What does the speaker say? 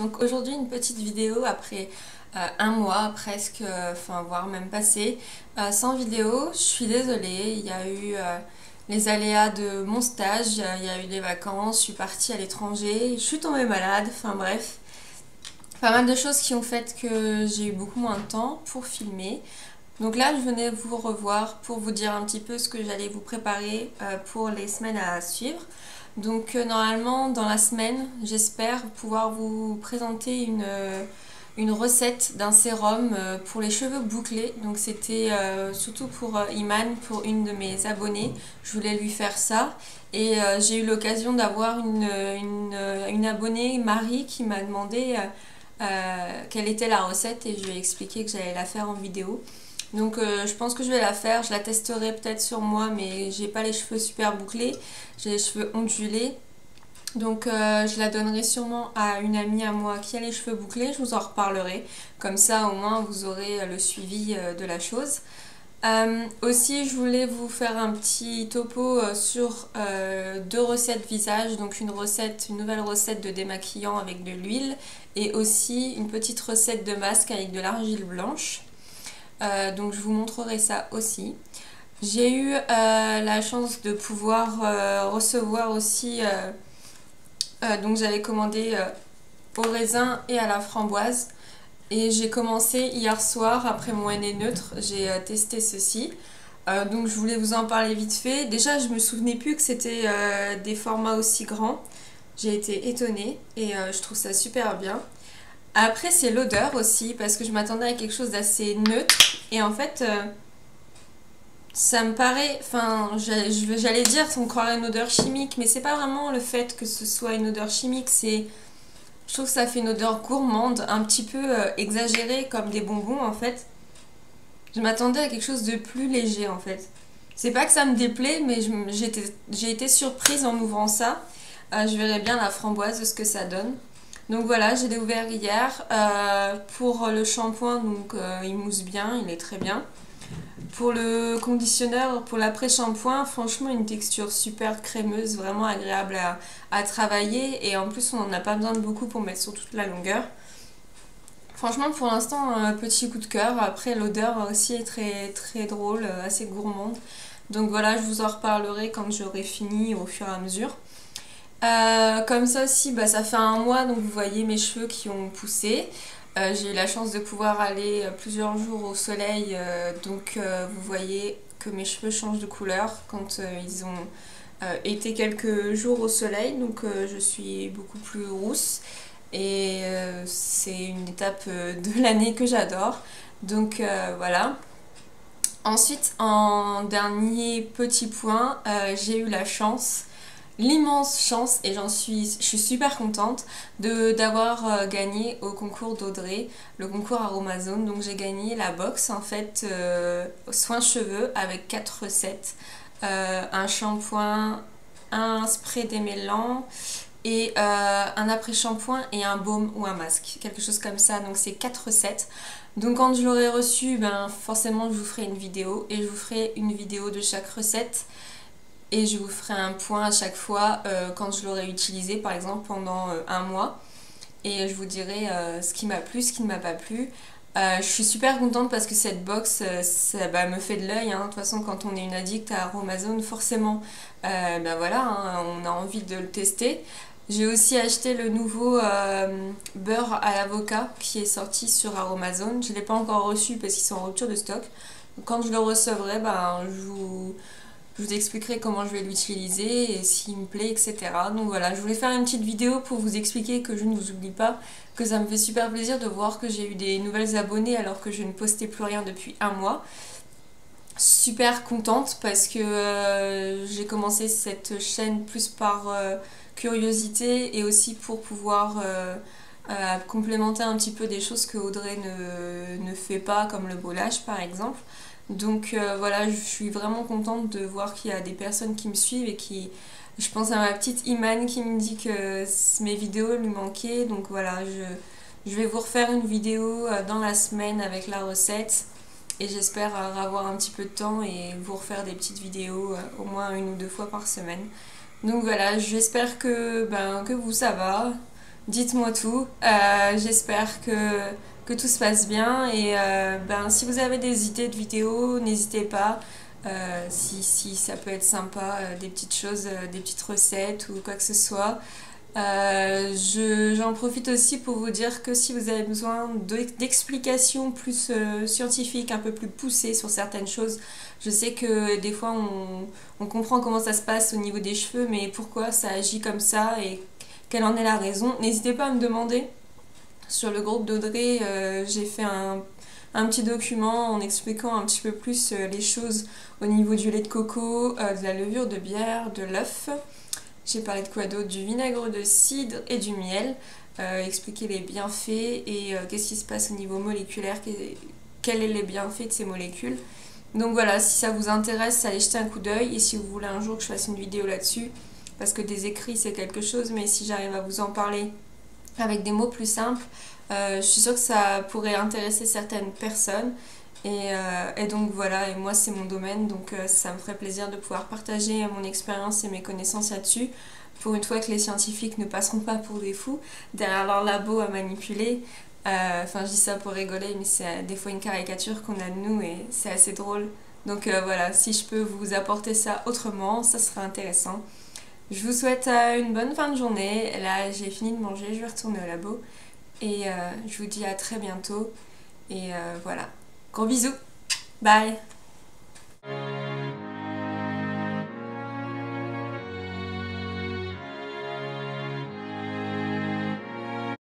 Donc aujourd'hui une petite vidéo après un mois presque, enfin voire même passé, sans vidéo. Je suis désolée, il y a eu les aléas de mon stage, il y a eu des vacances, je suis partie à l'étranger, je suis tombée malade, enfin bref. Pas mal de choses qui ont fait que j'ai eu beaucoup moins de temps pour filmer. Donc là, je venais vous revoir pour vous dire un petit peu ce que j'allais vous préparer pour les semaines à suivre. Donc normalement, dans la semaine, j'espère pouvoir vous présenter une recette d'un sérum pour les cheveux bouclés. Donc c'était surtout pour Iman, pour une de mes abonnées. Je voulais lui faire ça. Et j'ai eu l'occasion d'avoir une abonnée, Marie, qui m'a demandé quelle était la recette et je lui ai expliqué que j'allais la faire en vidéo. Donc je pense que je vais la faire, je la testerai peut-être sur moi, mais j'ai pas les cheveux super bouclés, j'ai les cheveux ondulés. Donc je la donnerai sûrement à une amie à moi qui a les cheveux bouclés, je vous en reparlerai. Comme ça au moins vous aurez le suivi de la chose. Aussi je voulais vous faire un petit topo sur deux recettes visage, donc une nouvelle recette de démaquillant avec de l'huile et aussi une petite recette de masque avec de l'argile blanche. Donc je vous montrerai ça aussi. J'ai eu la chance de pouvoir recevoir aussi, donc j'avais commandé au raisin et à la framboise. Et j'ai commencé hier soir, après mon henné neutre, j'ai testé ceci. Donc je voulais vous en parler vite fait. Déjà je me souvenais plus que c'était des formats aussi grands. J'ai été étonnée et je trouve ça super bien. Après c'est l'odeur aussi parce que je m'attendais à quelque chose d'assez neutre et en fait ça me paraît, enfin j'allais dire on croirait une odeur chimique mais c'est pas vraiment le fait que ce soit une odeur chimique, c'est je trouve que ça fait une odeur gourmande, un petit peu exagérée comme des bonbons en fait. Je m'attendais à quelque chose de plus léger en fait. C'est pas que ça me déplaît mais j'ai été surprise en ouvrant ça. Je verrai bien la framboise ce que ça donne. Donc voilà, je l'ai ouvert hier. Pour le shampoing, donc il mousse bien, il est très bien. Pour le conditionneur, pour l'après-shampoing, franchement une texture super crémeuse, vraiment agréable à travailler. Et en plus on n'en a pas besoin de beaucoup pour mettre sur toute la longueur. Franchement pour l'instant petit coup de cœur. Après l'odeur aussi est très, très drôle, assez gourmande. Donc voilà, je vous en reparlerai quand j'aurai fini au fur et à mesure. Comme ça aussi, bah, ça fait un mois, donc vous voyez mes cheveux qui ont poussé. J'ai eu la chance de pouvoir aller plusieurs jours au soleil, donc vous voyez que mes cheveux changent de couleur quand ils ont été quelques jours au soleil, donc je suis beaucoup plus rousse et c'est une étape de l'année que j'adore. Donc voilà. Ensuite, en dernier petit point, j'ai eu la chance, l'immense chance, et je suis super contente d'avoir gagné au concours d'Audrey, le concours Aromazone. Donc j'ai gagné la box en fait soins cheveux avec 4 recettes, un shampoing, un spray démêlant et un après-shampoing et un baume ou un masque, quelque chose comme ça. Donc c'est 4 recettes. Donc quand je l'aurai reçu, ben forcément je vous ferai une vidéo et je vous ferai une vidéo de chaque recette et je vous ferai un point à chaque fois quand je l'aurai utilisé, par exemple pendant un mois, et je vous dirai ce qui m'a plu, ce qui ne m'a pas plu. Je suis super contente parce que cette box ça me fait de l'œil, hein. De toute façon quand on est une addict à Aromazone forcément ben voilà, hein, on a envie de le tester. J'ai aussi acheté le nouveau beurre à l'avocat qui est sorti sur Aromazone. Je ne l'ai pas encore reçu parce qu'ils sont en rupture de stock. Donc, quand je le recevrai, ben, je vous expliquerai comment je vais l'utiliser et s'il me plaît, etc. Donc voilà, je voulais faire une petite vidéo pour vous expliquer que je ne vous oublie pas, que ça me fait super plaisir de voir que j'ai eu des nouvelles abonnées alors que je ne postais plus rien depuis un mois. Super contente parce que j'ai commencé cette chaîne plus par curiosité et aussi pour pouvoir complémenter un petit peu des choses que Audrey ne fait pas, comme le bollage par exemple. Donc voilà, je suis vraiment contente de voir qu'il y a des personnes qui me suivent et qui... Je pense à ma petite Iman qui me dit que mes vidéos lui manquaient. Donc voilà, je vais vous refaire une vidéo dans la semaine avec la recette. Et j'espère avoir un petit peu de temps et vous refaire des petites vidéos au moins une ou deux fois par semaine. Donc voilà, j'espère que vous ça va. Dites-moi tout. J'espère que tout se passe bien et si vous avez des idées de vidéos, n'hésitez pas. Si ça peut être sympa, des petites choses, des petites recettes ou quoi que ce soit. J'en profite aussi pour vous dire que si vous avez besoin d'explications plus scientifiques, un peu plus poussées sur certaines choses, je sais que des fois on comprend comment ça se passe au niveau des cheveux, mais pourquoi ça agit comme ça et quelle en est la raison, n'hésitez pas à me demander. Sur le groupe d'Audrey, j'ai fait un petit document en expliquant un petit peu plus les choses au niveau du lait de coco, de la levure de bière, de l'œuf. J'ai parlé de quoi d'autre? Du vinaigre de cidre et du miel. Expliquer les bienfaits et qu'est-ce qui se passe au niveau moléculaire, quels sont les bienfaits de ces molécules. Donc voilà, si ça vous intéresse, allez jeter un coup d'œil. Et si vous voulez un jour que je fasse une vidéo là-dessus, parce que des écrits c'est quelque chose, mais si j'arrive à vous en parler avec des mots plus simples, je suis sûre que ça pourrait intéresser certaines personnes. Et donc voilà, et moi c'est mon domaine, donc ça me ferait plaisir de pouvoir partager mon expérience et mes connaissances là-dessus. Pour une fois que les scientifiques ne passeront pas pour des fous derrière leur labo à manipuler. Enfin, je dis ça pour rigoler, mais c'est des fois une caricature qu'on a de nous et c'est assez drôle. Donc voilà, si je peux vous apporter ça autrement, ça serait intéressant. Je vous souhaite une bonne fin de journée. Là, j'ai fini de manger, je vais retourner au labo. Et je vous dis à très bientôt. Et voilà. Gros bisous. Bye.